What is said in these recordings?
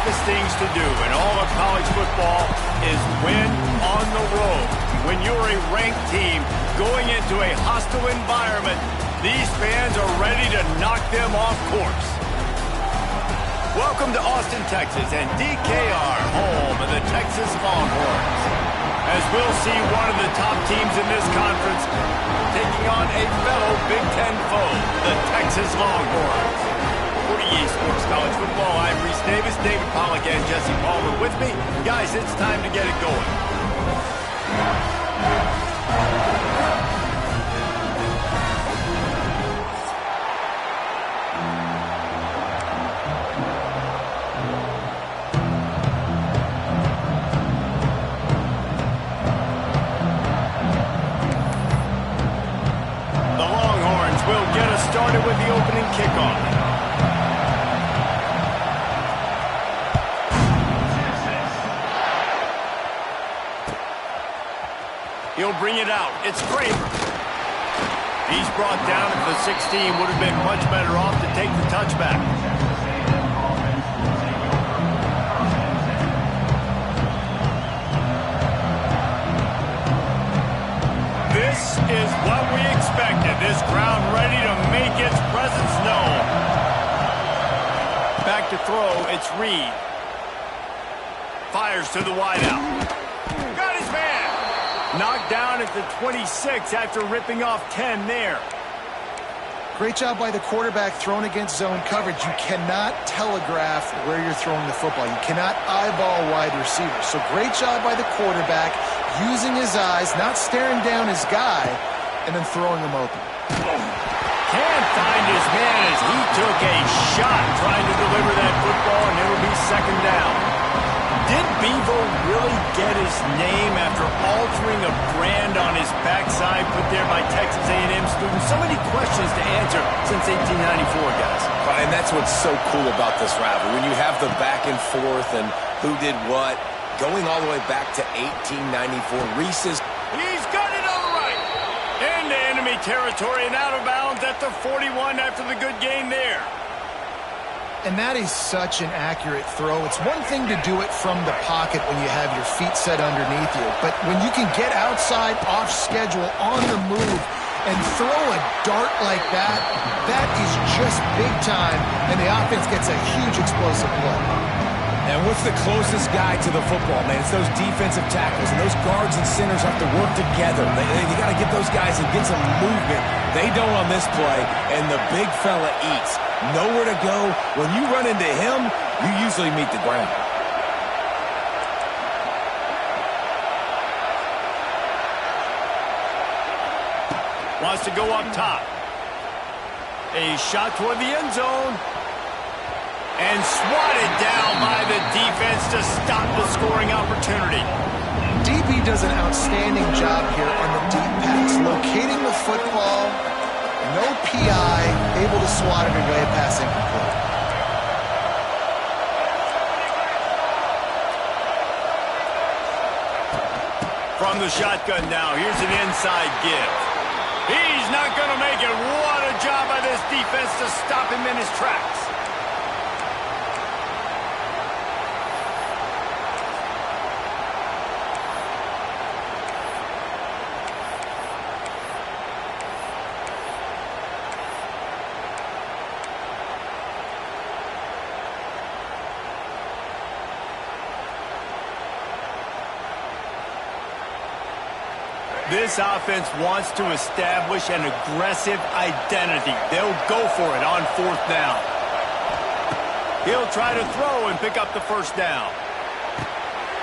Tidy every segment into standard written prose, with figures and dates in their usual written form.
toughest things to do in all of college football is win on the road. When you're a ranked team going into a hostile environment, these fans are ready to knock them off course. Welcome to Austin, Texas, and DKR, home of the Texas Longhorns. As we'll see one of the top teams in this conference taking on a fellow Big Ten foe, the Texas Longhorns. For EA Sports College Football, I'm Reese Davis, David Pollack, and Jesse Palmer with me. Guys, it's time to get it going. The Longhorns will get us started with the opening kickoff. He'll bring it out. It's Kramer. He's brought down at the 16. Would have been much better off to take the touchback. This is what we expected. This crowd ready to make its presence known. Back to throw. It's Reed. Fires to the wideout. Got his man. Knocked down at the 26 after ripping off 10 there. Great job by the quarterback thrown against zone coverage. You cannot telegraph where you're throwing the football. You cannot eyeball wide receivers. So great job by the quarterback using his eyes, not staring down his guy, and then throwing him open. Can't find his man as he took a shot trying to deliver that football, and it'll be second down. Did Bevo really get his name after altering a brand on his backside put there by Texas A&M students? So many questions to answer since 1894, guys. And that's what's so cool about this rivalry. When you have the back and forth and who did what, going all the way back to 1894, Reese's. He's got it on the right. Into enemy territory and out of bounds at the 41 after the good gain there. And that is such an accurate throw. It's one thing to do it from the pocket when you have your feet set underneath you, but when you can get outside, off schedule, on the move, and throw a dart like that, that is just big time, and the offense gets a huge explosive play. And what's the closest guy to the football, man? It's those defensive tackles, and those guards and centers have to work together. You got to get those guys and get some movement. They don't on this play, and the big fella eats. Nowhere to go. When you run into him, you usually meet the ground. Wants to go up top. A shot toward the end zone. And swatted down by the defense to stop the scoring opportunity. DB does an outstanding job here on the deep pass, locating the football, no PI, able to swat it away, passing complete. From the shotgun now, here's an inside give. He's not going to make it. What a job by this defense to stop him in his tracks. This offense wants to establish an aggressive identity. They'll go for it on fourth down. He'll try to throw and pick up the first down.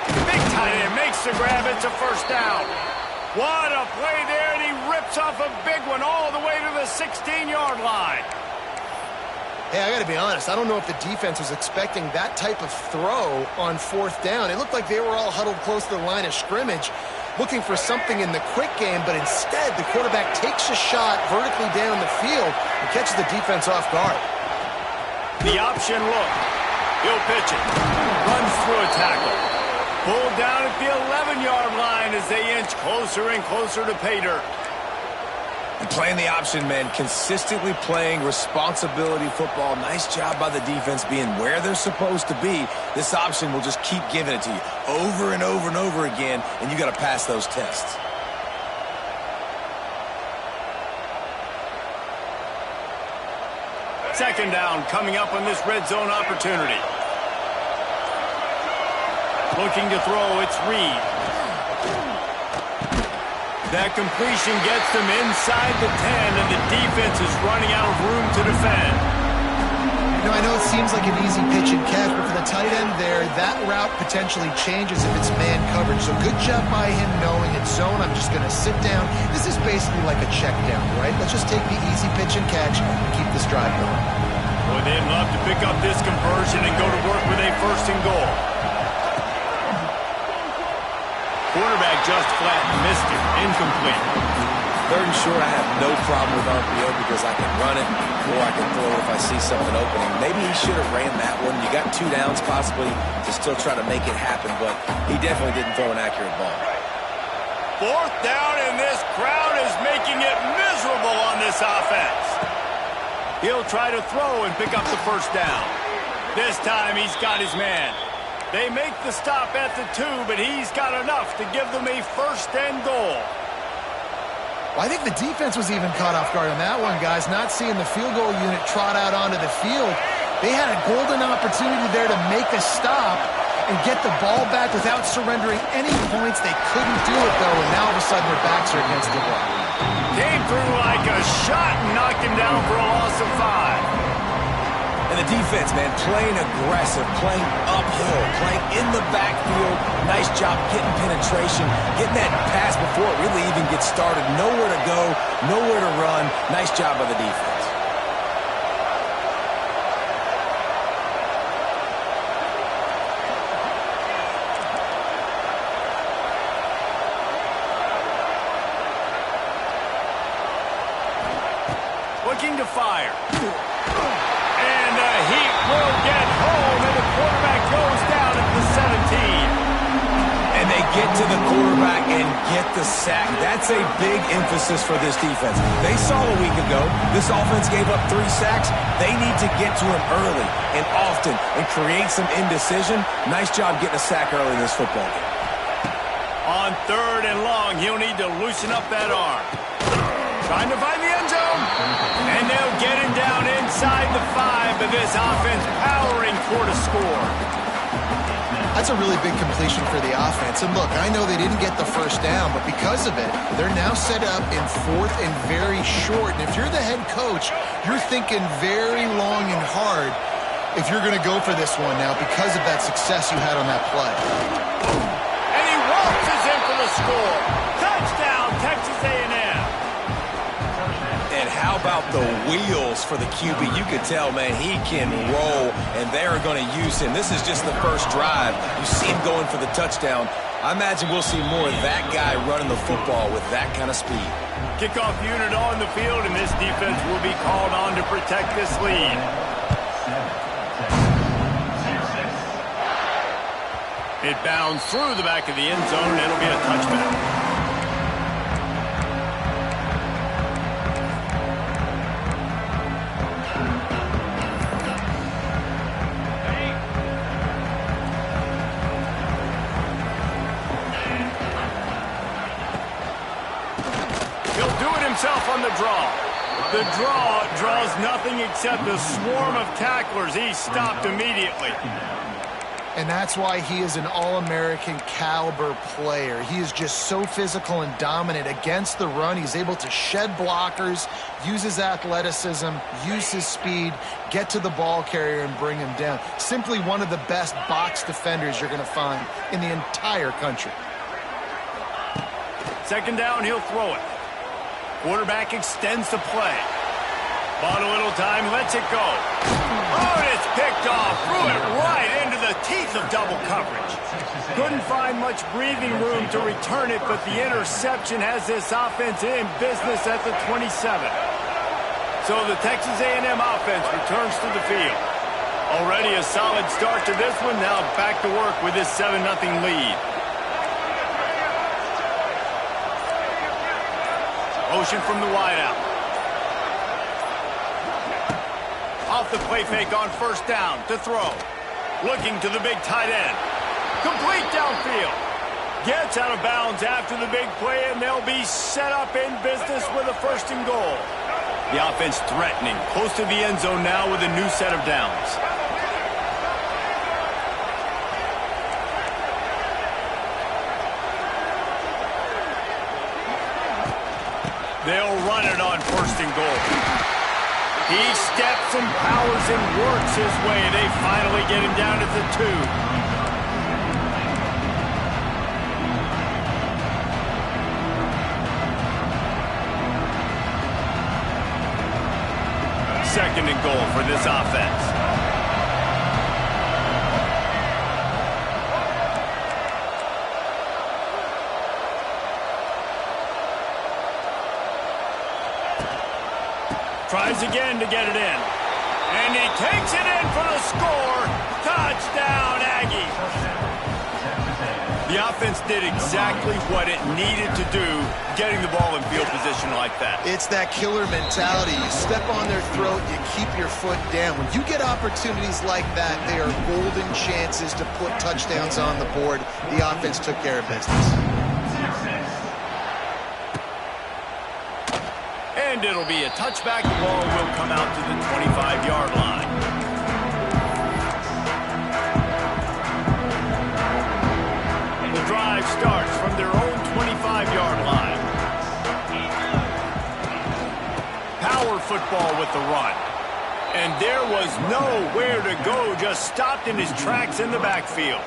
Big tight end makes the grab. It's a first down. What a play there, and he rips off a big one all the way to the 16-yard line. Hey, I got to be honest. I don't know if the defense was expecting that type of throw on fourth down. It looked like they were all huddled close to the line of scrimmage, looking for something in the quick game, but instead the quarterback takes a shot vertically down the field and catches the defense off guard. The option look. He'll pitch it. Runs through a tackle. Pulled down at the 11-yard line as they inch closer and closer to pay dirt. And playing the option, man, consistently playing responsibility football. Nice job by the defense being where they're supposed to be. This option will just keep giving it to you over and over and over again, and you got to pass those tests. Second down coming up on this red zone opportunity. Looking to throw, it's Reed. That completion gets them inside the 10, and the defense is running out of room to defend. You know, I know it seems like an easy pitch and catch, but for the tight end there, that route potentially changes if it's man coverage. So good job by him knowing it's zone. I'm just going to sit down. This is basically like a check down, right? Let's just take the easy pitch and catch and keep this drive going. Boy, they'd love to pick up this conversion and go to work with a first and goal. Quarterback just flat missed it. Incomplete. Third and short, I have no problem with RPO because I can run it or I can throw it if I see something opening. Maybe he should have ran that one. You got 2 downs possibly to still try to make it happen, but he definitely didn't throw an accurate ball. Fourth down, and this crowd is making it miserable on this offense. He'll try to throw and pick up the first down. This time he's got his man. They make the stop at the 2, but he's got enough to give them a first and goal. Well, I think the defense was even caught off guard on that one, guys. Not seeing the field goal unit trot out onto the field. They had a golden opportunity there to make a stop and get the ball back without surrendering any points. They couldn't do it, though, and now all of a sudden their backs are against the wall. Came through like a shot and knocked him down for a loss of 5. And the defense, man, playing aggressive, playing uphill, playing in the backfield. Nice job getting penetration, getting that pass before it really even gets started. Nowhere to go, nowhere to run. Nice job by the defense. Looking to fire. And the heat will get home, and the quarterback goes down at the 17. And they get to the quarterback and get the sack. That's a big emphasis for this defense. They saw a week ago, this offense gave up 3 sacks. They need to get to him early and often and create some indecision. Nice job getting a sack early in this football game. On third and long, he'll need to loosen up that arm. Trying to find the end zone. And they'll get him down inside the 5, but this offense powering for the score. That's a really big completion for the offense. And look, I know they didn't get the first down, but because of it, they're now set up in 4th and very short. And if you're the head coach, you're thinking very long and hard if you're going to go for this one now because of that success you had on that play. And he waltzes in for the score. Touchdown, Texas A&M. And how about the wheels for the QB? You could tell, man, he can roll, and they are going to use him. This is just the first drive. You see him going for the touchdown. I imagine we'll see more of that guy running the football with that kind of speed. Kickoff unit on the field, and this defense will be called on to protect this lead. It bounds through the back of the end zone, and it'll be a touchback. Himself on the draw. The draw draws nothing except a swarm of tacklers. He's stopped immediately. And that's why he is an All-American caliber player. He is just so physical and dominant against the run. He's able to shed blockers, use his athleticism, use his speed, get to the ball carrier and bring him down. Simply one of the best box defenders you're going to find in the entire country. Second down, he'll throw it. Quarterback extends the play. Bought a little time, lets it go. Oh, and it's picked off. Threw it right into the teeth of double coverage. Couldn't find much breathing room to return it, but the interception has this offense in business at the 27. So the Texas A&M offense returns to the field. Already a solid start to this one. Now back to work with this 7-0 lead. motion from the wideout. Off the play fake on first down to throw. Looking to the big tight end. Complete downfield. Gets out of bounds after the big play, and they'll be set up in business with a 1st and goal. The offense threatening, close to the end zone now with a new set of downs. They'll run it on 1st and goal. He steps and powers and works his way. They finally get him down at the 2. 2nd and goal for this offense. Tries again to get it in. And he takes it in for the score. Touchdown, Aggie. The offense did exactly what it needed to do, getting the ball in field position like that. It's that killer mentality. You step on their throat, you keep your foot down. When you get opportunities like that, they are golden chances to put touchdowns on the board. The offense took care of business. And it'll be a touchback. The ball will come out to the 25-yard line. The drive starts from their own 25-yard line. Power football with the run. And there was nowhere to go, just stopped in his tracks in the backfield.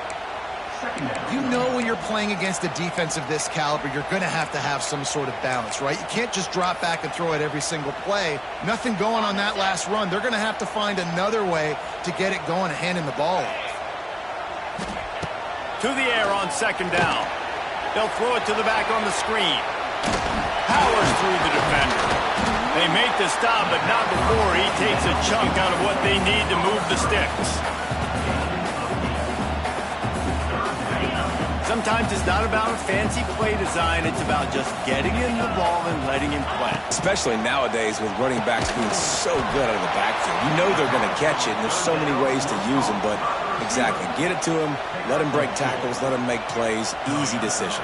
You know when you're playing against a defense of this caliber, you're going to have some sort of balance, right? You can't just drop back and throw it every single play. Nothing going on that last run. They're going to have to find another way to get it going and handing the ball off. To the air on 2nd down. They'll throw it to the back on the screen. Powers through the defender. They make the stop, but not before he takes a chunk out of what they need to move the sticks. Sometimes it's not about a fancy play design. It's about just getting him the ball and letting him play. Especially nowadays with running backs being so good out of the backfield. You know they're going to catch it, and there's so many ways to use them. But exactly, get it to him, let him break tackles, let him make plays. Easy decision.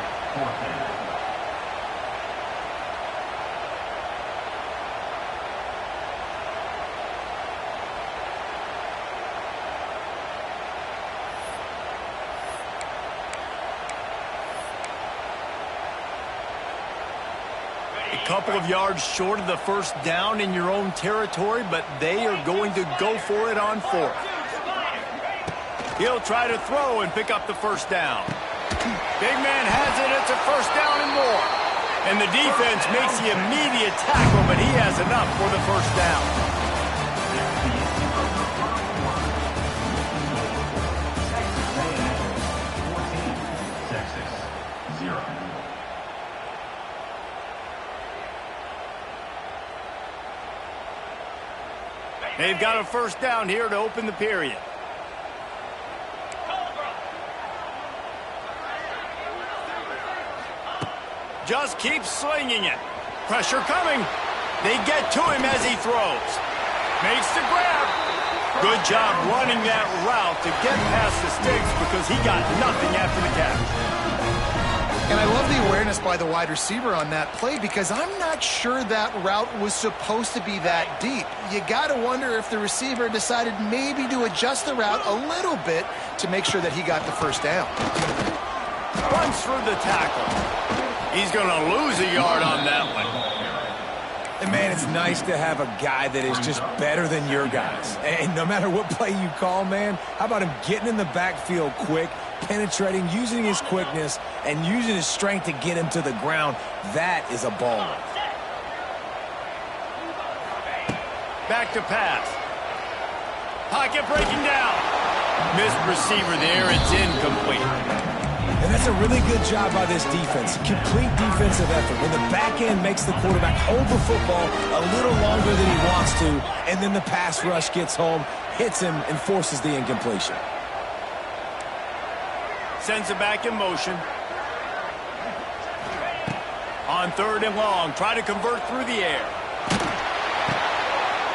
Couple of yards short of the 1st down in your own territory, but they are going to go for it on 4th. He'll try to throw and pick up the 1st down. Big man has it. It's a 1st down and more. And the defense makes the immediate tackle, but he has enough for the 1st down. They've got a 1st down here to open the period. Just keeps slinging it. Pressure coming. They get to him as he throws. Makes the grab. Good job running that route to get past the sticks because he got nothing after the catch. And I love the awareness by the wide receiver on that play because I'm not sure that route was supposed to be that deep. You got to wonder if the receiver decided maybe to adjust the route a little bit to make sure that he got the 1st down. Runs through the tackle. He's going to lose a yard on that one. And, man, it's nice to have a guy that is just better than your guys. And no matter what play you call, man, how about him getting in the backfield quick, penetrating, using his quickness, and using his strength to get him to the ground. That is a baller. Back to pass. Pocket breaking down. Missed receiver there. It's incomplete. And that's a really good job by this defense. Complete defensive effort. When the back end makes the quarterback hold the football a little longer than he wants to, and then the pass rush gets home, hits him, and forces the incompletion. Sends it back in motion. On 3rd and long, try to convert through the air.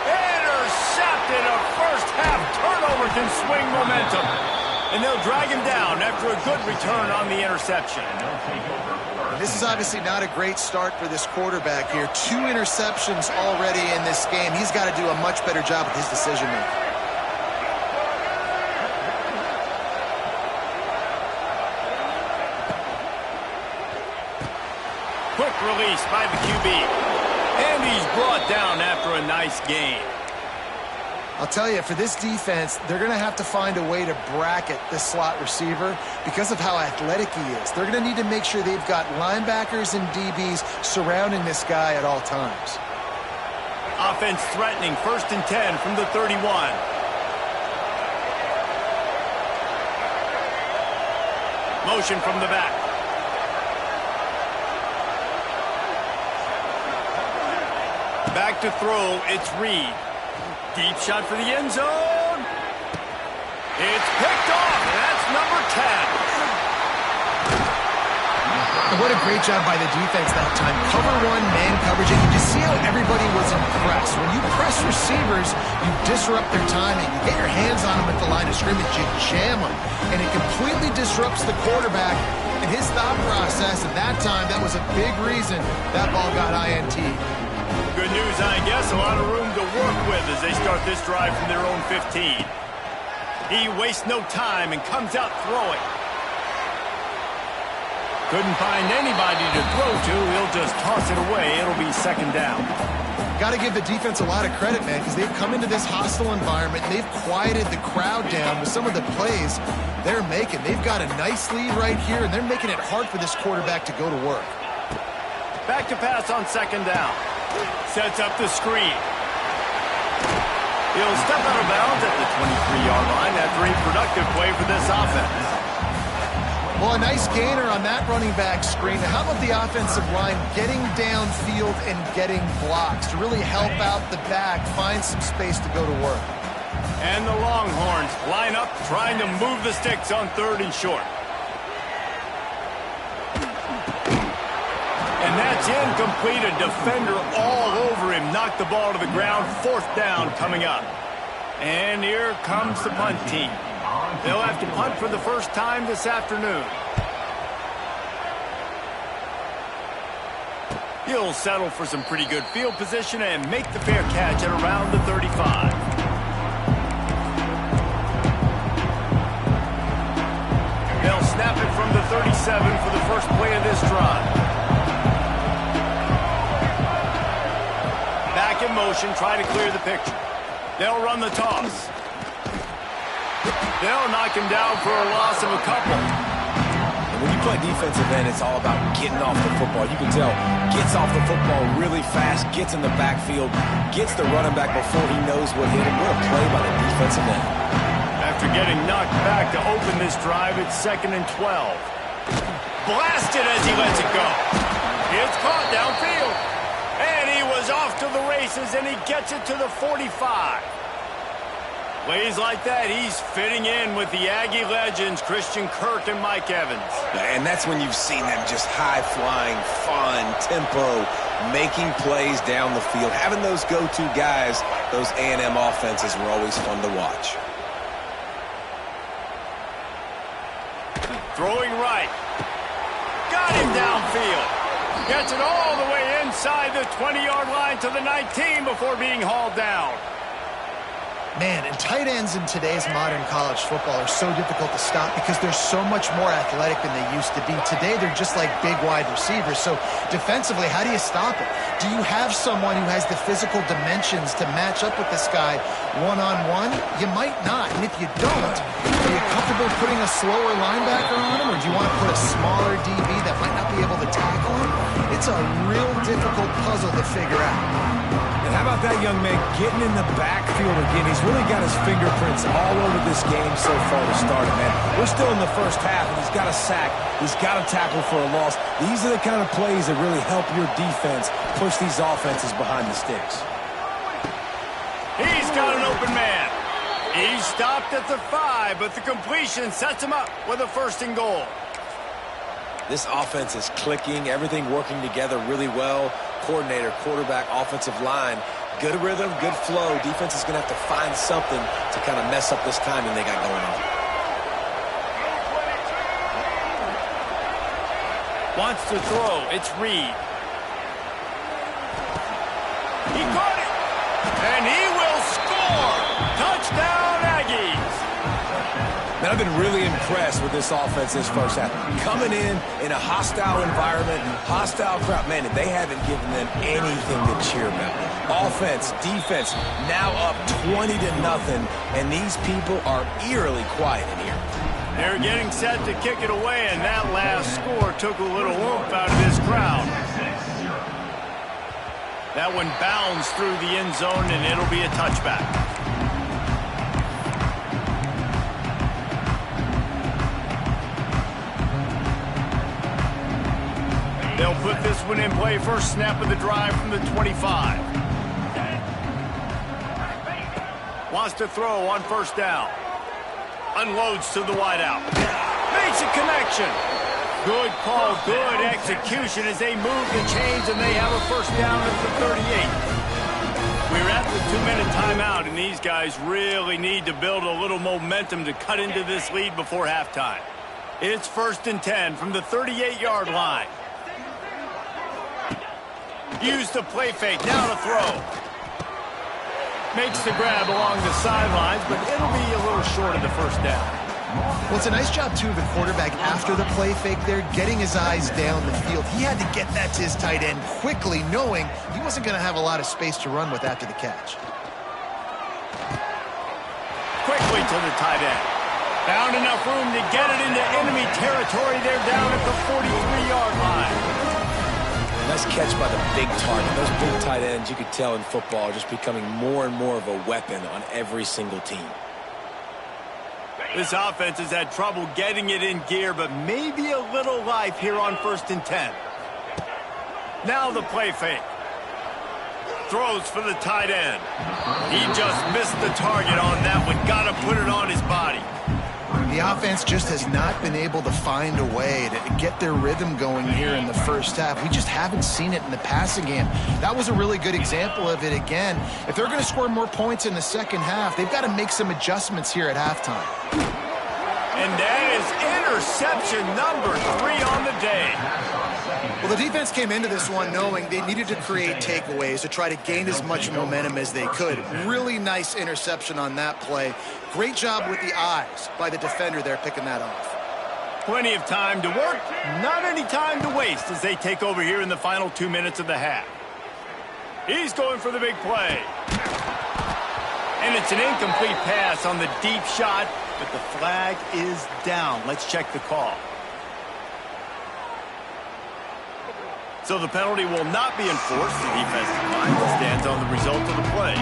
Intercepted. A first-half turnover can swing momentum. And they'll drag him down after a good return on the interception. This is obviously not a great start for this quarterback here. 2 interceptions already in this game. He's got to do a much better job with his decision-making. Quick release by the QB. And he's brought down after a nice gain. I'll tell you, for this defense, they're going to have to find a way to bracket this slot receiver because of how athletic he is. They're going to need to make sure they've got linebackers and DBs surrounding this guy at all times. Offense threatening, 1st and 10 from the 31. Motion from the back. Back to throw, it's Reed. Deep shot for the end zone. It's picked off. That's number 10. And what a great job by the defense that time. Cover 1, man coverage. And you just see how everybody was impressed. When you press receivers, you disrupt their timing. You get your hands on them at the line of scrimmage. You jam them. And it completely disrupts the quarterback and his thought process. At that time, that was a big reason that ball got INT. Good news, I guess. A lot of room to work with as they start this drive from their own 15. He wastes no time and comes out throwing. Couldn't find anybody to throw to. He'll just toss it away. It'll be 2nd down. Got to give the defense a lot of credit, man, because they've come into this hostile environment. And they've quieted the crowd down with some of the plays they're making. They've got a nice lead right here, and they're making it hard for this quarterback to go to work. Back to pass on 2nd down. Sets up the screen. He'll step out of bounds at the 23-yard line after a productive play for this offense. Well, a nice gainer on that running back screen. How about the offensive line getting downfield and getting blocks to really help out the back, find some space to go to work? And the Longhorns line up trying to move the sticks on 3rd and short. And that's incomplete. A defender all over him. Knocked the ball to the ground. 4th down coming up. And here comes the punt team. They'll have to punt for the first time this afternoon. He'll settle for some pretty good field position and make the fair catch at around the 35. They'll snap it from the 37 for the first play of this drive. Back in motion, try to clear the picture. They'll run the toss. They'll knock him down for a loss of a couple. And when you play defensive end, it's all about getting off the football. You can tell, gets off the football really fast, gets in the backfield, gets the running back before he knows what hit him. What a play by the defensive end. After getting knocked back to open this drive, it's 2nd and 12. Blasted as he lets it go. It's caught downfield. And he was off to the races, and he gets it to the 45. Plays like that, he's fitting in with the Aggie legends, Christian Kirk and Mike Evans. And that's when you've seen them just high-flying, fun, tempo, making plays down the field. Having those go-to guys, those A&M offenses were always fun to watch. Throwing right. Got him downfield. Gets it all the way inside the 20-yard line to the 19 before being hauled down. Man, and tight ends in today's modern college football are so difficult to stop because they're so much more athletic than they used to be. Today, they're just like big wide receivers. So defensively, how do you stop it? Do you have someone who has the physical dimensions to match up with this guy one-on-one? You might not. And if you don't, are you comfortable putting a slower linebacker on him, or do you want to put a smaller DB that might not be able to tackle him? It's a real difficult puzzle to figure out. And how about that young man getting in the backfield again? He's really got his fingerprints all over this game so far to start it, man. We're still in the first half, and he's got a sack. He's got a tackle for a loss. These are the kind of plays that really help your defense push these offenses behind the sticks. He's got an open man. He stopped at the 5, but the completion sets him up with a 1st and goal. This offense is clicking, everything working together really well. Coordinator, quarterback, offensive line. Good rhythm, good flow. Defense is going to have to find something to kind of mess up this timing they got going on. Wants to throw. It's Reed. He caught it. And he will score. Touchdown, Aggies. Man, I've been really impressed with this offense this first half. Coming in a hostile environment, hostile crowd. Man, they haven't given them anything to cheer about. Offense, defense, now up 20-0, and these people are eerily quiet in here. They're getting set to kick it away, and that last score took a little oomph out of this crowd. That one bounds through the end zone, and it'll be a touchback. They'll put this one in play. First snap of the drive from the 25. Wants to throw on first down. Unloads to the wideout. Makes a connection. Good call, good execution as they move the chains, and they have a first down at the 38. We're at the 2-minute timeout, and these guys really need to build a little momentum to cut into this lead before halftime. It's 1st and 10 from the 38-yard line. Use the play fake, now to throw. Makes the grab along the sidelines, but it'll be a little short of the first down. Well, it's a nice job, too, of the quarterback after the play fake there, getting his eyes down the field. He had to get that to his tight end quickly, knowing he wasn't going to have a lot of space to run with after the catch. Quickly to the tight end. Found enough room to get it into enemy territory. They're down at the 43-yard line. Nice catch by the big target. Those big tight ends, you could tell in football, are just becoming more and more of a weapon on every single team. This offense has had trouble getting it in gear, but maybe a little life here on 1st and 10. Now the play fake. Throws for the tight end. He just missed the target on that one. Got to put it on his body. The offense just has not been able to find a way to get their rhythm going here in the first half. We just haven't seen it in the passing game. That was a really good example of it again. If they're going to score more points in the second half, they've got to make some adjustments here at halftime. And that is interception number 3 on the day. Well, the defense came into this one knowing they needed to create takeaways to try to gain as much momentum as they could. Really nice interception on that play. Great job with the eyes by the defender there picking that off. Plenty of time to work, not any time to waste as they take over here in the final 2 minutes of the half. He's going for the big play. And it's an incomplete pass on the deep shot, but the flag is down. Let's check the call. So the penalty will not be enforced. The defensive line stands on the result of the play.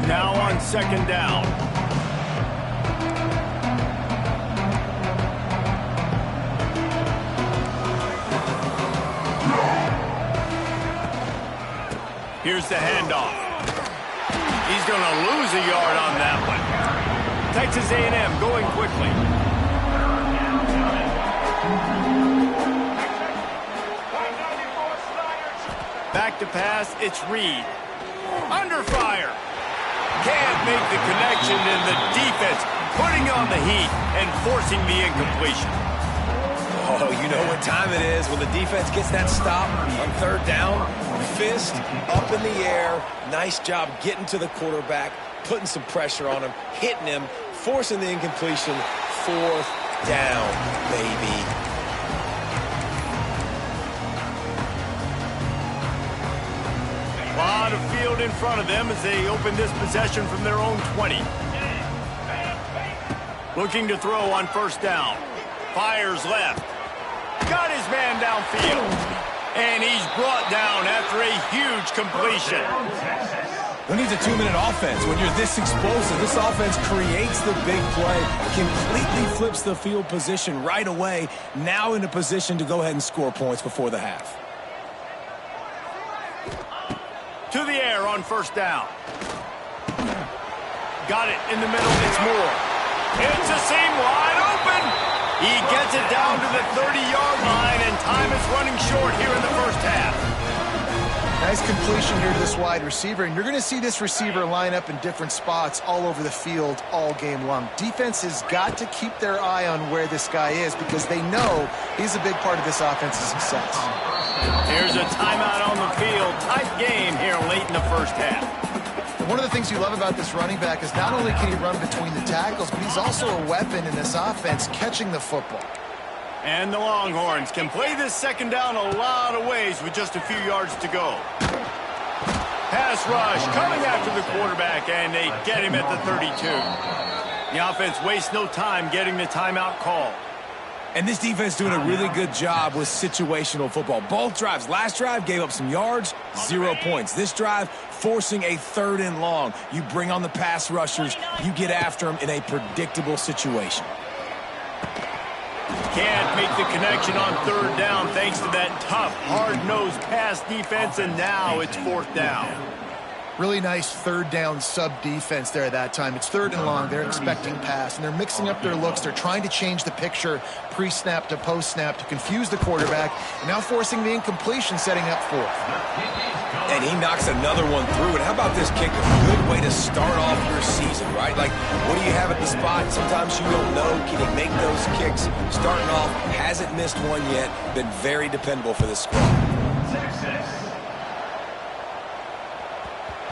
Now on 2nd down. Here's the handoff. He's going to lose a yard on that one. Texas A&M going quickly. Back to pass, it's Reed. Under fire. Can't make the connection, and the defense putting on the heat and forcing the incompletion. Oh, you know what time it is when the defense gets that stop on 3rd down. Fist up in the air. Nice job getting to the quarterback, putting some pressure on him, hitting him, forcing the incompletion. 4th down, baby. A lot of field in front of them as they open this possession from their own 20. Looking to throw on 1st down. Fires left. Got his man downfield. And he's brought down after a huge completion. Who needs a 2-minute offense? When you're this explosive, this offense creates the big play, completely flips the field position right away, now in a position to go ahead and score points before the half. To the air on 1st down. Got it in the middle. It's Moore. It's a seam wide open. He gets it down to the 30-yard line, and time is running short here in the first half. Nice completion here to this wide receiver, and you're going to see this receiver line up in different spots all over the field all game long. Defense has got to keep their eye on where this guy is because they know he's a big part of this offense's success. Here's a timeout on the field. Tight game here late in the first half. One of the things you love about this running back is not only can he run between the tackles, but he's also a weapon in this offense catching the football. And the Longhorns can play this second down a lot of ways with just a few yards to go. Pass rush coming after the quarterback, and they get him at the 32. The offense wastes no time getting the timeout call. And this defense doing a really good job with situational football. Both drives. Last drive gave up some yards, 0 points. This drive forcing a 3rd and long. You bring on the pass rushers. You get after them in a predictable situation. Can't make the connection on 3rd down thanks to that tough, hard-nosed pass defense, and now it's 4th down. Really nice 3rd down sub-defense there at that time. It's 3rd and long. They're expecting pass, and they're mixing up their looks. They're trying to change the picture pre-snap to post-snap to confuse the quarterback, and now forcing the incompletion, setting up 4th. And he knocks another one through. And how about this kick? A good way to start off your season, right? Like, what do you have at the spot? Sometimes you don't know. Can he make those kicks? Starting off, hasn't missed one yet. Been very dependable for this squad.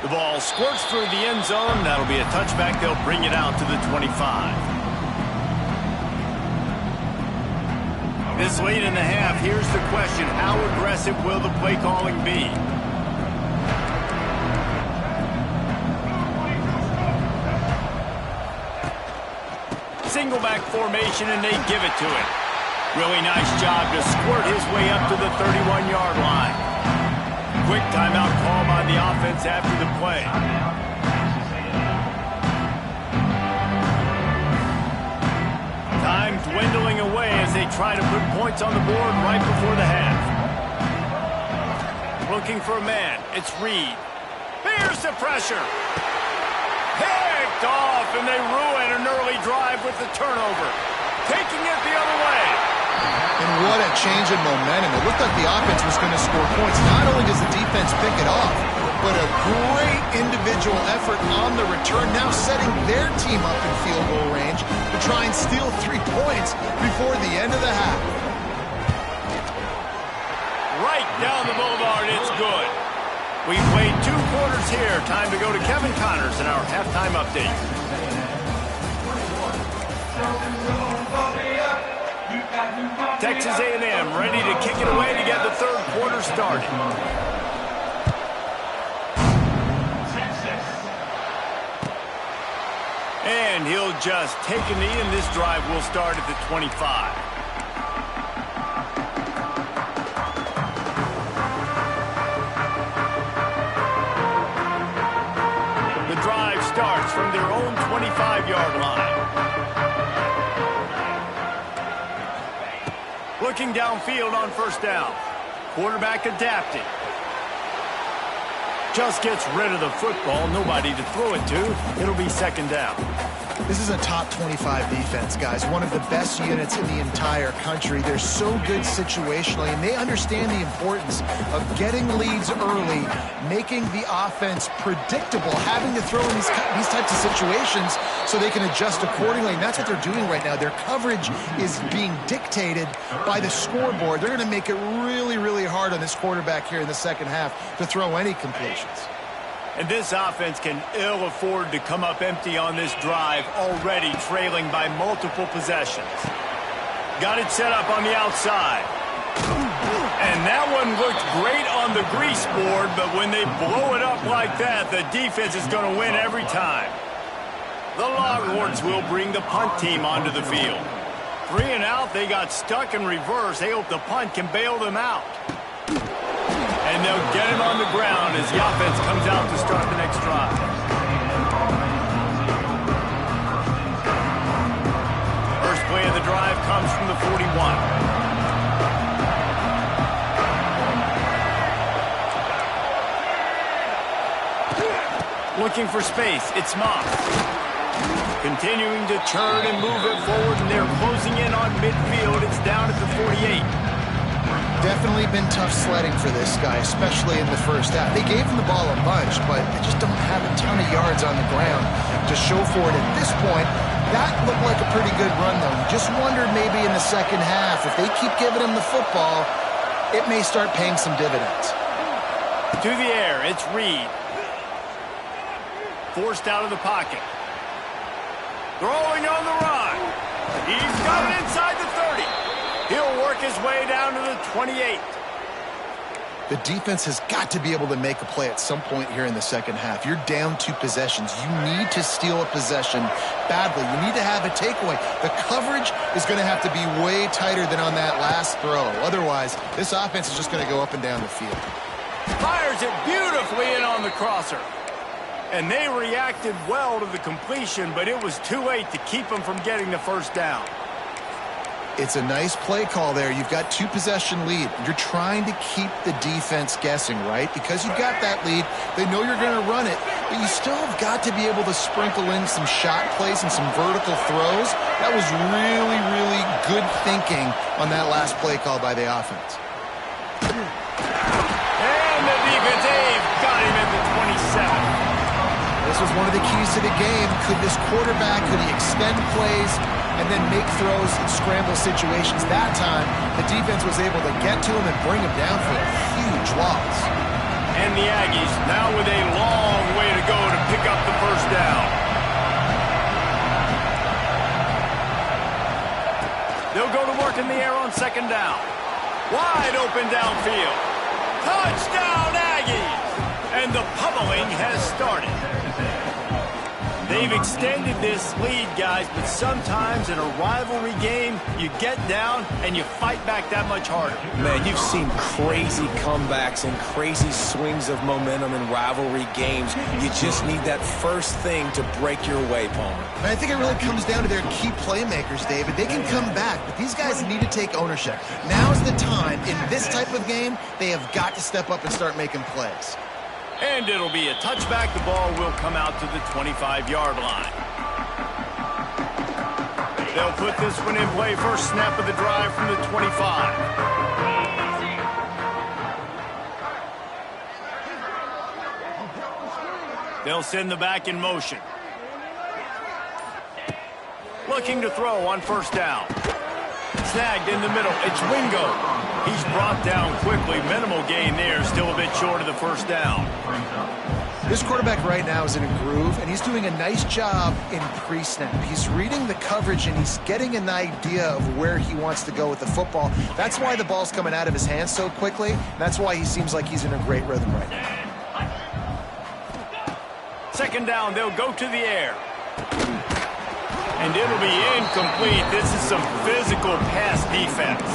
The ball squirts through the end zone. That'll be a touchback. They'll bring it out to the 25. This late in the half, here's the question. How aggressive will the play calling be? Single back formation, and they give it to him. Really nice job to squirt his way up to the 31-yard line. Quick timeout call by the offense after the play. Time dwindling away as they try to put points on the board right before the half. Looking for a man. It's Reed. Here's the pressure. Picked off, and they ruin an early drive with the turnover. Taking it the other way. And what a change in momentum. It looked like the offense was going to score points. Not only does the defense pick it off, but a great individual effort on the return, now setting their team up in field goal range to try and steal 3 points before the end of the half. Right down the boulevard, it's good. We've played 2 quarters here. Time to go to Kevin Connors in our halftime update. Texas A&M ready to kick it away to get the 3rd quarter started. And he'll just take a knee, and this drive will start at the 25. The drive starts from their own 25-yard line. Looking downfield on 1st down. Quarterback adapting. Just gets rid of the football. Nobody to throw it to. It'll be 2nd down. This is a top 25 defense, guys. One of the best units in the entire country. They're so good situationally, and they understand the importance of getting leads early, making the offense predictable, having to throw in these types of situations so they can adjust accordingly. And that's what they're doing right now. Their coverage is being dictated by the scoreboard. They're going to make it really, really hard on this quarterback here in the second half to throw any completions. And this offense can ill afford to come up empty on this drive, already trailing by multiple possessions. Got it set up on the outside. And that one looked great on the grease board, but when they blow it up like that, the defense is going to win every time. The Longhorns will bring the punt team onto the field. 3 and out, they got stuck in reverse. They hope the punt can bail them out. And they'll get him on the ground as the offense comes out to start the next drive. First play of the drive comes from the 41. Looking for space. It's Moss. Continuing to churn and move it forward, and they're closing in on midfield. It's down at the 48. Definitely been tough sledding for this guy, especially in the first half. They gave him the ball a bunch, but they just don't have a ton of yards on the ground to show for it at this point. That looked like a pretty good run, though. You just wondered maybe in the second half, if they keep giving him the football, it may start paying some dividends. To the air, it's Reed. Forced out of the pocket. Throwing on the run. He's got it inside the 30. He'll work his way down to the 28. The defense has got to be able to make a play at some point here in the second half. You're down 2 possessions. You need to steal a possession badly. You need to have a takeaway. The coverage is going to have to be way tighter than on that last throw. Otherwise, this offense is just going to go up and down the field. Fires it beautifully in on the crosser. And they reacted well to the completion, but it was too late to keep them from getting the first down. It's a nice play call there. You've got 2-possession lead. You're trying to keep the defense guessing, right? Because you've got that lead, they know you're going to run it, but you still have got to be able to sprinkle in some shot plays and some vertical throws. That was really, really good thinking on that last play call by the offense. And the defensive got him at the 27. This was one of the keys to the game. Could this quarterback, could he extend plays and then make throws in scramble situations? That time, the defense was able to get to him and bring him down for a huge loss. And the Aggies now with a long way to go to pick up the first down. They'll go to work in the air on second down. Wide open downfield. Touchdown, Aggies! And the pummeling has started. They've extended this lead, guys, but sometimes in a rivalry game, you get down and you fight back that much harder. Man, you've seen crazy comebacks and crazy swings of momentum in rivalry games. You just need that first thing to break your way, Palmer. And I think it really comes down to their key playmakers, David. They can come back, but these guys need to take ownership. Now's the time. In this type of game, they have got to step up and start making plays. And it'll be a touchback. The ball will come out to the 25-yard line. They'll put this one in play. First snap of the drive from the 25. They'll send the back in motion. Looking to throw on first down. Snagged in the middle. It's Wingo. He's brought down quickly. Minimal gain there. Still a bit short of the first down. This quarterback right now is in a groove, and he's doing a nice job in pre-snap. He's reading the coverage, and he's getting an idea of where he wants to go with the football. That's why the ball's coming out of his hands so quickly. That's why he seems like he's in a great rhythm right now. Second down, they'll go to the air. And it'll be incomplete. This is some physical pass defense.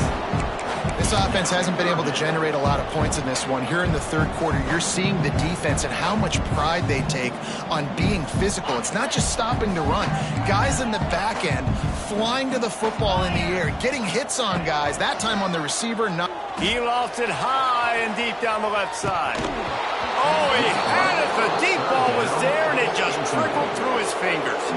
This offense hasn't been able to generate a lot of points in this one. Here in the third quarter, you're seeing the defense and how much pride they take on being physical. It's not just stopping the run. Guys in the back end flying to the football in the air, getting hits on guys, that time on the receiver. He lost it high and deep down the left side. Oh, he had it. The deep ball was there, and it just trickled through his fingers.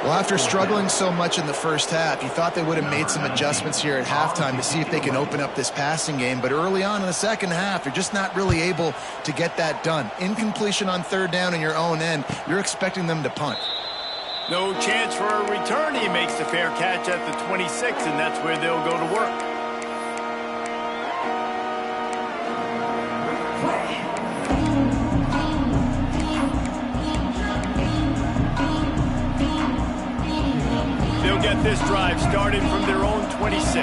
Well, after struggling so much in the first half, you thought they would have made some adjustments here at halftime to see if they can open up this passing game. But early on in the second half, you're just not really able to get that done. Incompletion on third down in your own end, you're expecting them to punt. No chance for a return. He makes the fair catch at the 26, and that's where they'll go to work. They'll get this drive started from their own 26.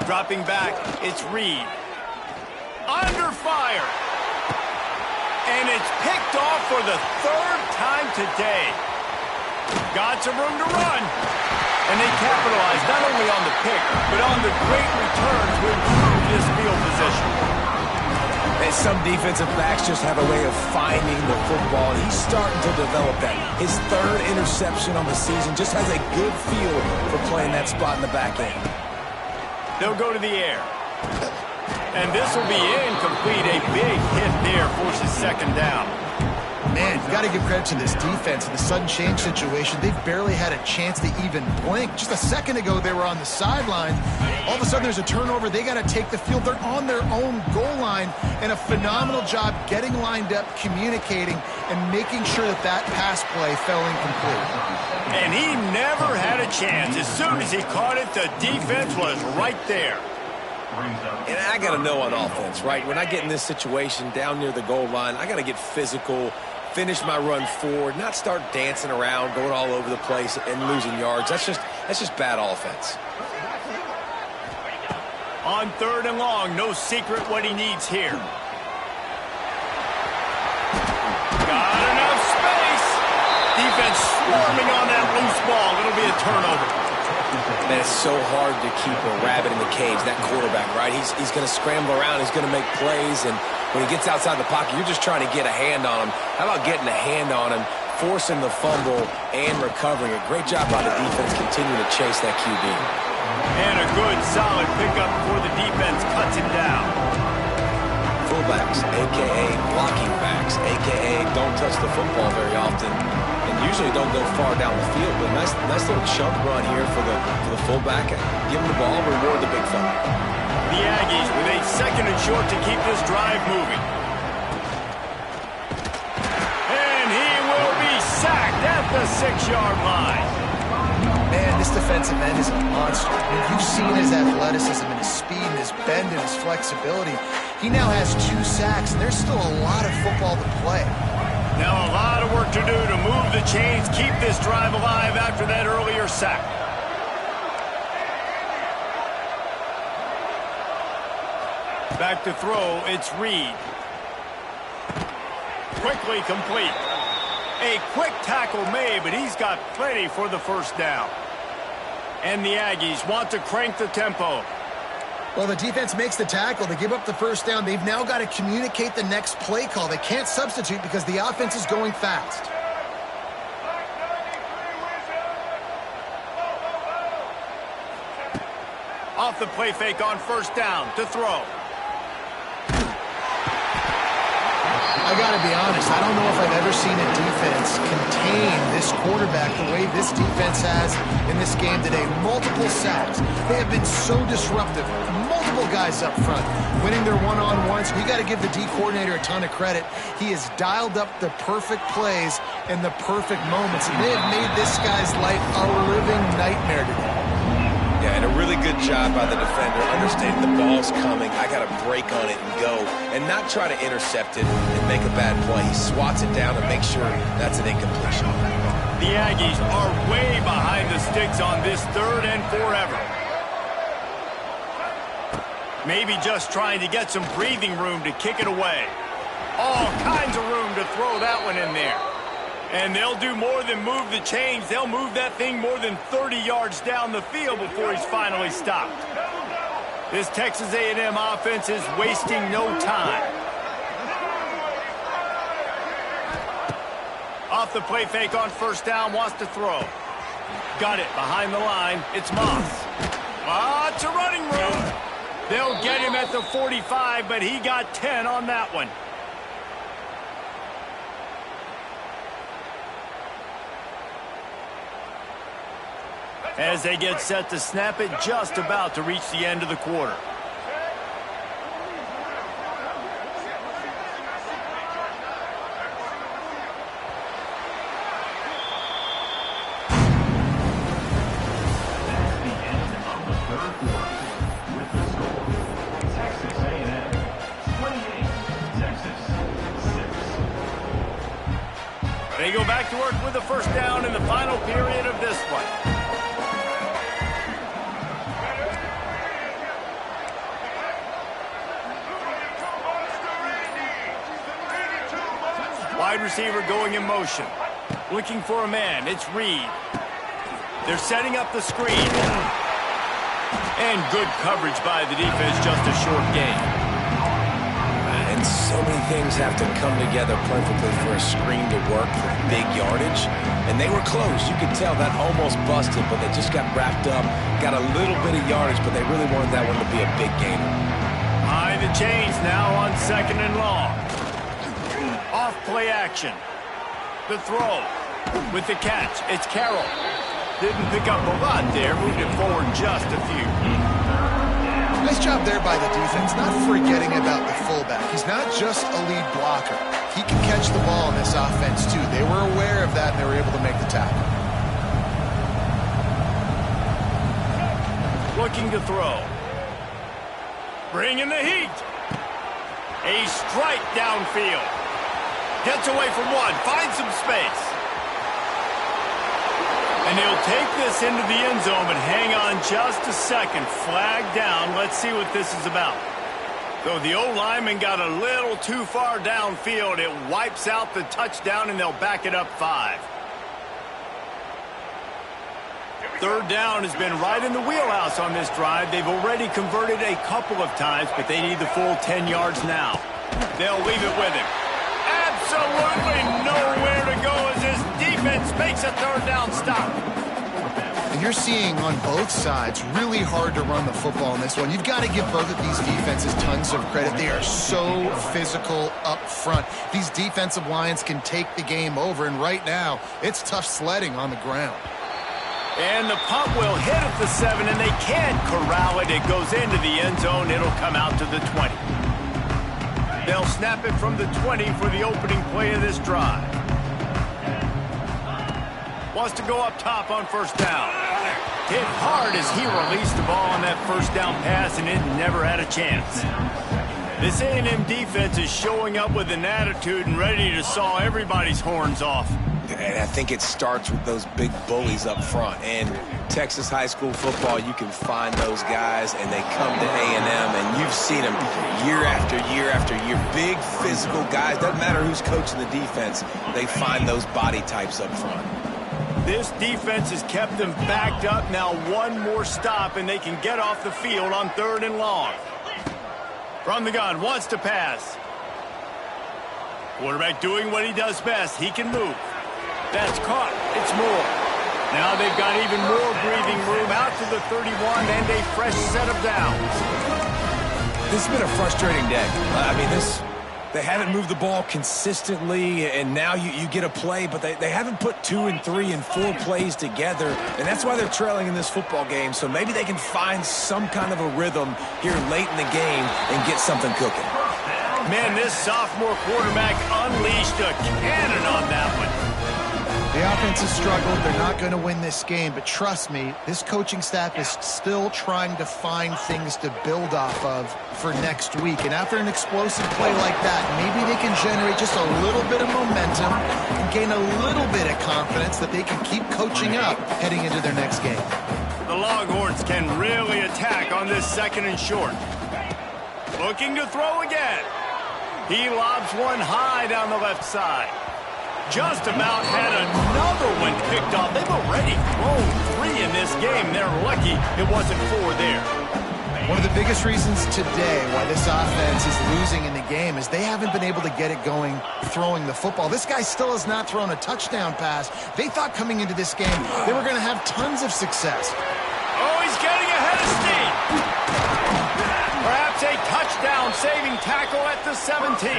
Dropping back, it's Reed. Under fire. And it's picked off for the third time today. Got some room to run. And they capitalize not only on the pick, but on the great return to improve this field position. And some defensive backs just have a way of finding the football. He's starting to develop that. His third interception on the season just has a good feel for playing that spot in the back end. They'll go to the air. And this will be incomplete. A big hit there forces second down. Man, you've got to give credit to this defense. In the sudden change situation, they've barely had a chance to even blink. Just a second ago, they were on the sideline. All of a sudden, there's a turnover. They got to take the field. They're on their own goal line, and a phenomenal job getting lined up, communicating, and making sure that that pass play fell incomplete. And he never had a chance. As soon as he caught it, the defense was right there. And I got to know on offense, right? When I get in this situation down near the goal line, I got to get physical, finish my run forward, not start dancing around, going all over the place and losing yards. That's just bad offense. On 3rd and long, no secret what he needs here. Got enough space. Defense swarming on that loose ball. It'll be a turnover. Man, it's so hard to keep a rabbit in the cage, that quarterback, right? He's going to scramble around. He's going to make plays, and when he gets outside the pocket, you're just trying to get a hand on him. How about getting a hand on him, forcing the fumble, and recovering? A great job by the defense continuing to chase that QB. And a good, solid pickup before the defense cuts him down. Fullbacks, a.k.a. blocking backs, a.k.a. don't touch the football very often, and usually don't go far down the field. But nice little chunk run here for the fullback. Give him the ball, reward the big fella. The Aggies with a 2nd and short to keep this drive moving. And he will be sacked at the 6-yard line. Man, this defensive end is a monster. I mean, you've seen his athleticism and his speed and his bend and his flexibility. He now has 2 sacks, and there's still a lot of football to play. Now a lot of work to do to move the chains, keep this drive alive after that earlier sack. Back to throw, it's Reed. Quickly complete. A quick tackle made, but he's got plenty for the first down. And the Aggies want to crank the tempo. Well, the defense makes the tackle. They give up the first down. They've now got to communicate the next play call. They can't substitute because the offense is going fast. Off the play fake on first down to throw. I got to be honest, I don't know if I've ever seen a defense contain this quarterback the way this defense has in this game today. Multiple sacks. They have been so disruptive. Multiple guys up front winning their one-on-ones. You got to give the D coordinator a ton of credit. He has dialed up the perfect plays and the perfect moments, and they have made this guy's life a living nightmare today. Yeah, and a really good job by the defender understanding the ball's coming. I got to break on it and go, and not try to intercept it and make a bad play. He swats it down and makes sure that's an incompletion. The Aggies are way behind the sticks on this 3rd and forever. Maybe just trying to get some breathing room to kick it away. All kinds of room to throw that one in there. And they'll do more than move the chains. They'll move that thing more than 30 yards down the field before he's finally stopped. This Texas A&M offense is wasting no time. Off the play fake on first down, wants to throw. Got it behind the line. It's Moss. Lots of running room. They'll get him at the 45, but he got 10 on that one. As they get set to snap it, just about to reach the end of the quarter. That's the end of the 3rd quarter. With the score, Texas A&M 28, Texas 6. They go back to work with the first down in the final period of this one. Wide receiver going in motion. Looking for a man. It's Reed. They're setting up the screen. And good coverage by the defense, just a short gain. And so many things have to come together perfectly for a screen to work for big yardage. And they were close. You could tell that almost busted, but they just got wrapped up. Got a little bit of yardage, but they really wanted that one to be a big gainer. Behind the chains now on 2nd and long. Off play action. The throw with the catch. It's Carroll. Didn't pick up a lot there. Moved it forward just a few. Nice job there by the defense, not forgetting about the fullback. He's not just a lead blocker. He can catch the ball in this offense, too. They were aware of that, and they were able to make the tackle. Looking to throw. Bringing the heat. A strike downfield. Gets away from one. Finds some space. And he'll take this into the end zone, but hang on just a second. Flag down. Let's see what this is about. So the O-lineman got a little too far downfield. It wipes out the touchdown, and they'll back it up 5. 3rd down has been right in the wheelhouse on this drive. They've already converted a couple of times, but they need the full 10 yards now. They'll leave it with him. Absolutely nowhere to go as this defense makes a 3rd down stop. And you're seeing on both sides really hard to run the football in this one. You've got to give both of these defenses tons of credit. They are so physical up front. These defensive lines can take the game over, and right now it's tough sledding on the ground. And the punt will hit at the 7, and they can't corral it. It goes into the end zone. It'll come out to the 20. They'll snap it from the 20 for the opening play of this drive. Wants to go up top on 1st down. Hit hard as he released the ball on that 1st down pass, and it never had a chance. This A&M defense is showing up with an attitude and ready to saw everybody's horns off. And I think it starts with those big bullies up front. And Texas high school football, you can find those guys, and they come to A&M, and you've seen them year after year after year. Big physical guys. Doesn't matter who's coaching the defense. They find those body types up front. This defense has kept them backed up. Now one more stop, and they can get off the field on 3rd and long. From the gun, wants to pass. Quarterback doing what he does best. He can move. That's caught. It's Moore. Now they've got even more breathing room out to the 31 and a fresh set of downs. This has been a frustrating day. I mean, they haven't moved the ball consistently, and now you get a play, but they haven't put 2 and 3 and 4 plays together, and that's why they're trailing in this football game. So maybe they can find some kind of a rhythm here late in the game and get something cooking. Man, this sophomore quarterback unleashed a cannon on that one. The offense has struggled. They're not going to win this game, but trust me, this coaching staff is still trying to find things to build off of for next week. And after an explosive play like that, maybe they can generate just a little bit of momentum and gain a little bit of confidence that they can keep coaching up heading into their next game. The Longhorns can really attack on this 2nd and short. Looking to throw again. He lobs one high down the left side. Just about had another one picked off. They've already thrown 3 in this game. They're lucky it wasn't 4 there. One of the biggest reasons today why this offense is losing in the game is they haven't been able to get it going throwing the football. This guy still has not thrown a touchdown pass. They thought coming into this game they were going to have tons of success. Oh, he's getting ahead of steam. Perhaps a touchdown-saving tackle at the 17.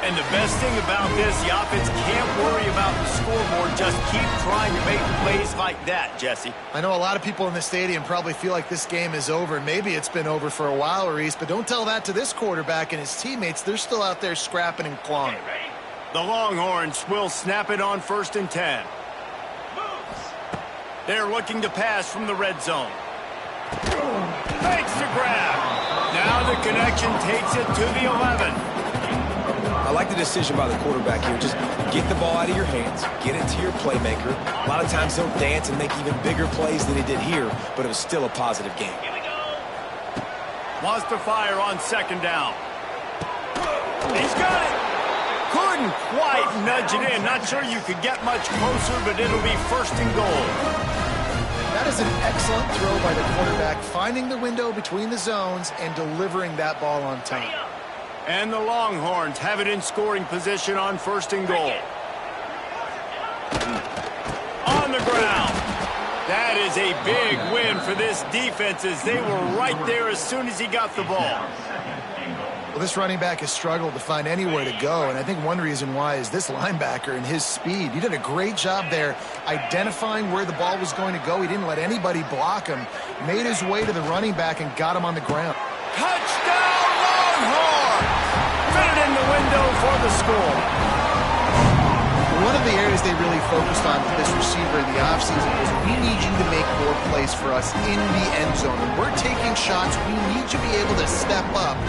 And the best thing about this, the offense can't worry about the scoreboard. Just keep trying to make plays like that, Jesse. I know a lot of people in the stadium probably feel like this game is over. Maybe it's been over for a while, Reese, but don't tell that to this quarterback and his teammates. They're still out there scrapping and clawing. The Longhorns will snap it on 1st and 10. They're looking to pass from the red zone. Fakes to grab. Now the connection takes it to the 11. I like the decision by the quarterback here. Just get the ball out of your hands, get it to your playmaker. A lot of times he'll dance and make even bigger plays than he did here, but it was still a positive game. Wants to fire on 2nd down. He's got it. Couldn't quite nudge it in. Not sure you could get much closer, but it'll be 1st and goal. That is an excellent throw by the quarterback, finding the window between the zones and delivering that ball on time. And the Longhorns have it in scoring position on 1st and goal. On the ground. That is a big win for this defense as they were right there as soon as he got the ball. Well, this running back has struggled to find anywhere to go, and I think one reason why is this linebacker and his speed. He did a great job there identifying where the ball was going to go. He didn't let anybody block him, made his way to the running back and got him on the ground. Touchdown, Longhorns! Fit it in the window for the score. One of the areas they really focused on with this receiver in the offseason was we need you to make more plays for us in the end zone. When we're taking shots, we need you to be able to step up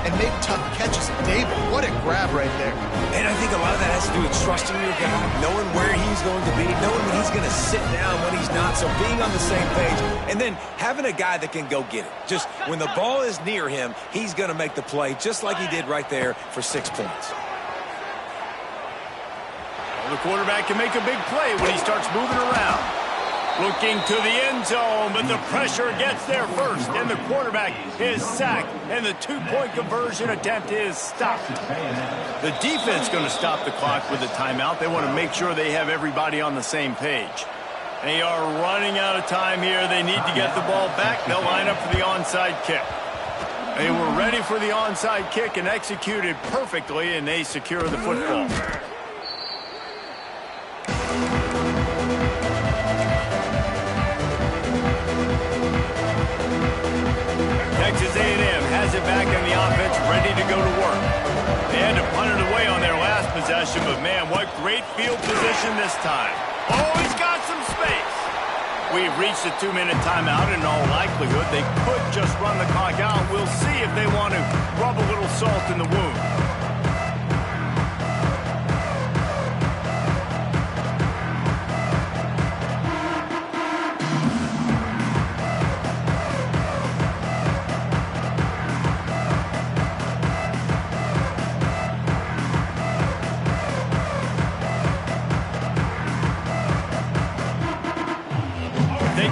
and make tough catches. Dable, what a grab right there. And I think a lot of that has to do with trusting your guy, knowing where he's going to be, knowing when he's going to sit down, when he's not, so being on the same page, and then having a guy that can go get it. Just when the ball is near him, he's going to make the play, just like he did right there for 6 points. The quarterback can make a big play when he starts moving around. Looking to the end zone, but the pressure gets there first, and the quarterback is sacked, and the two-point conversion attempt is stopped. The defense going to stop the clock with a timeout. They want to make sure they have everybody on the same page. They are running out of time here. They need to get the ball back. They'll line up for the onside kick. They were ready for the onside kick and executed perfectly, and they secure the football. Texas A&M has it back in the offense, ready to go to work. They had to punt it away on their last possession, but man, what great field position this time. Oh, he's got some space. We've reached a 2-minute timeout. In all likelihood, they could just run the clock out. We'll see if they want to rub a little salt in the wound.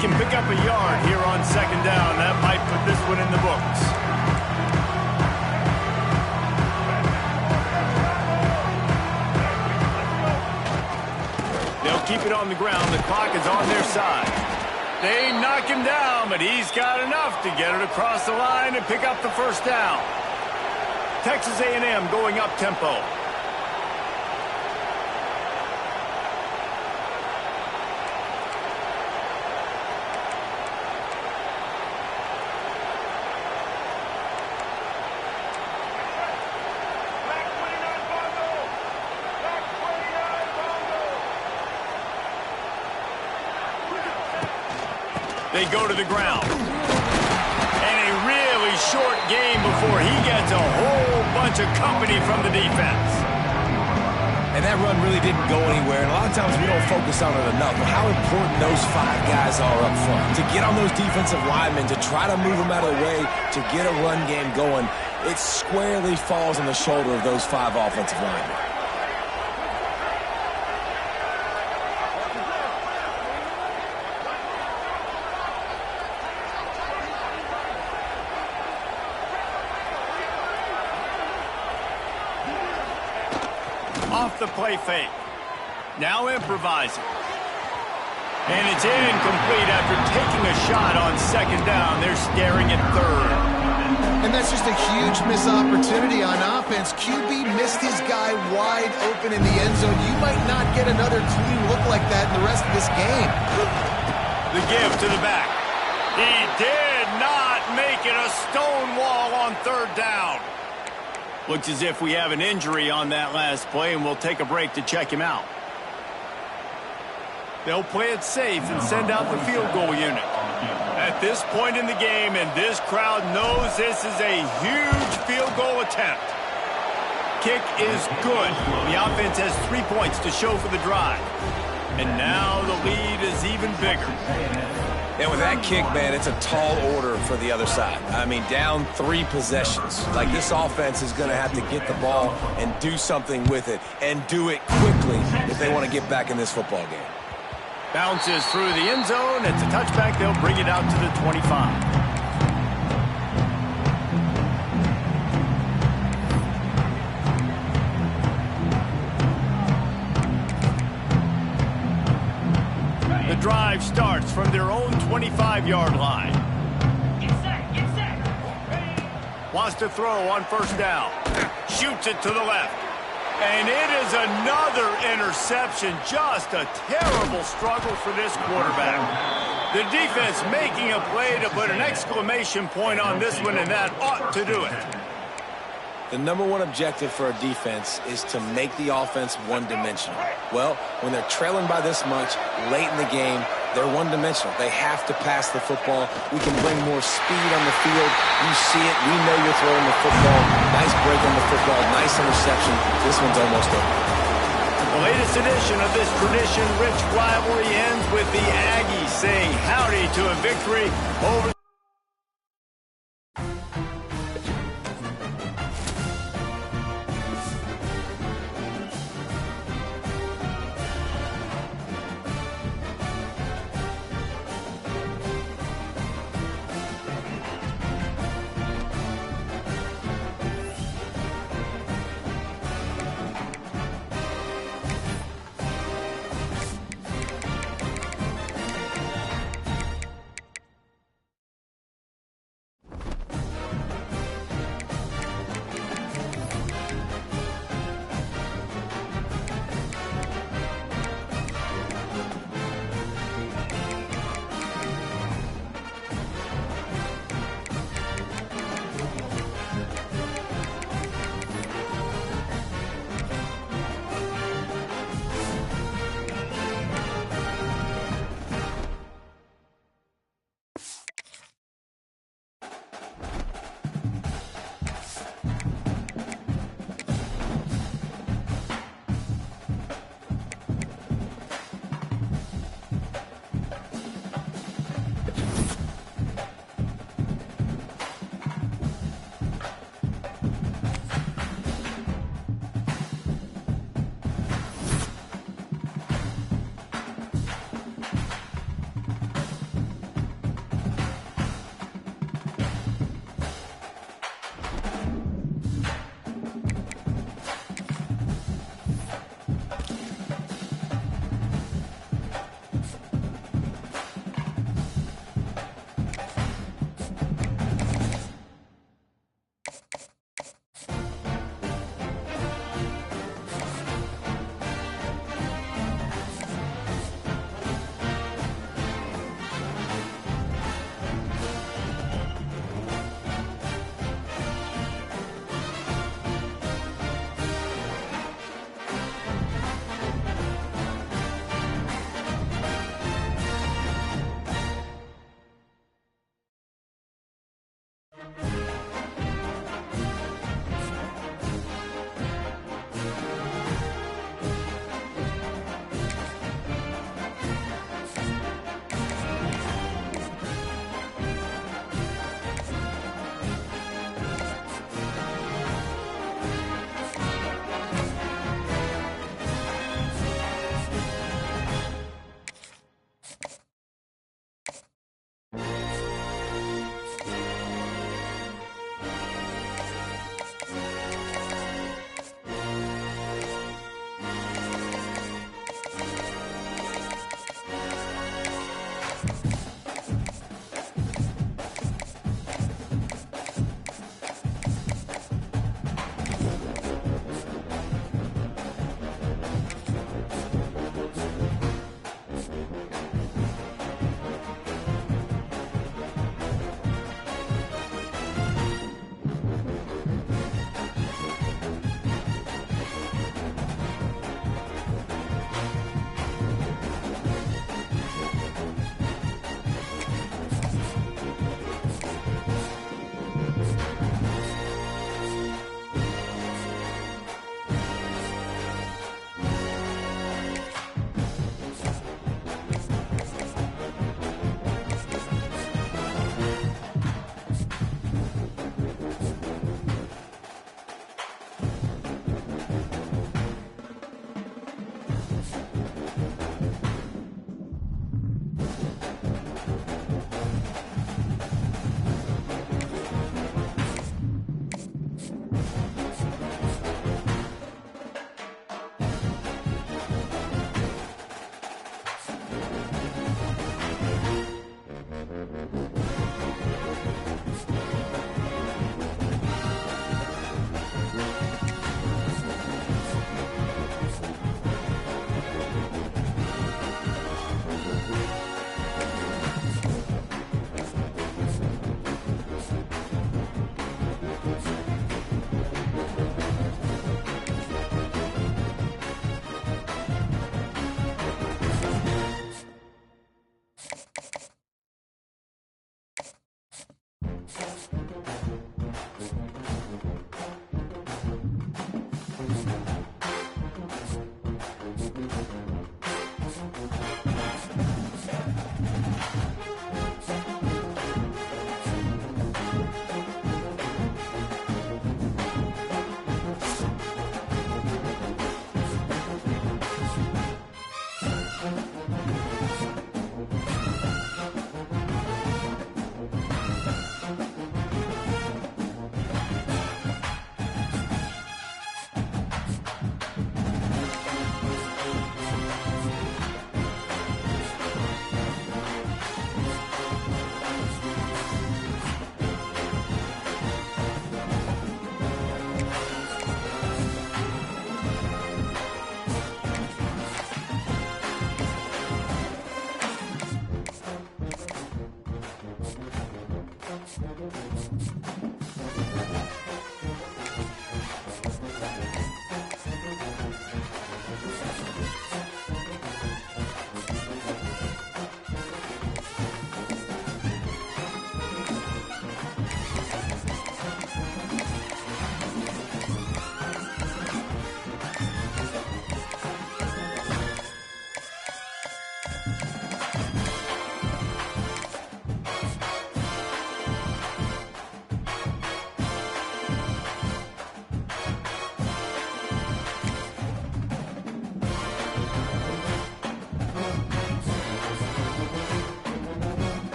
Can pick up a yard here on second down. That might put this one in the books. They'll keep it on the ground. The clock is on their side. They knock him down, but he's got enough to get it across the line and pick up the first down. Texas A&M going up tempo. They go to the ground. And a really short game before he gets a whole bunch of company from the defense. And that run really didn't go anywhere. And a lot of times we don't focus on it enough. But how important those 5 guys are up front. To get on those defensive linemen, to try to move them out of the way, to get a run game going, it squarely falls on the shoulder of those 5 offensive linemen. Off the play fake. Now improvising. And it's incomplete after taking a shot on second down. They're staring at third. And that's just a huge missed opportunity on offense. QB missed his guy wide open in the end zone. You might not get another clean look like that in the rest of this game. The give to the back. He did not make it a stone wall on third down. Looks as if we have an injury on that last play, and we'll take a break to check him out. They'll play it safe and send out the field goal unit. At this point in the game, and this crowd knows this is a huge field goal attempt. Kick is good. The offense has 3 points to show for the drive. And now the lead is even bigger. And with that kick, man, it's a tall order for the other side. I mean, down 3 possessions. Like, this offense is going to have to get the ball and do something with it, and do it quickly if they want to get back in this football game. Bounces through the end zone. It's a touchback. They'll bring it out to the 25. The drive drive starts from their own 25-yard line. Wants to throw on first down. Shoots it to the left. And it is another interception. Just a terrible struggle for this quarterback. The defense making a play to put an exclamation point on this one, and that ought to do it. The number one objective for a defense is to make the offense one-dimensional. Well, when they're trailing by this much late in the game, they're one-dimensional. They have to pass the football. We can bring more speed on the field. You see it. We know you're throwing the football. Nice break on the football. Nice interception. This one's almost over. The latest edition of this tradition-rich rivalry ends with the Aggies saying howdy to a victory over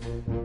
it.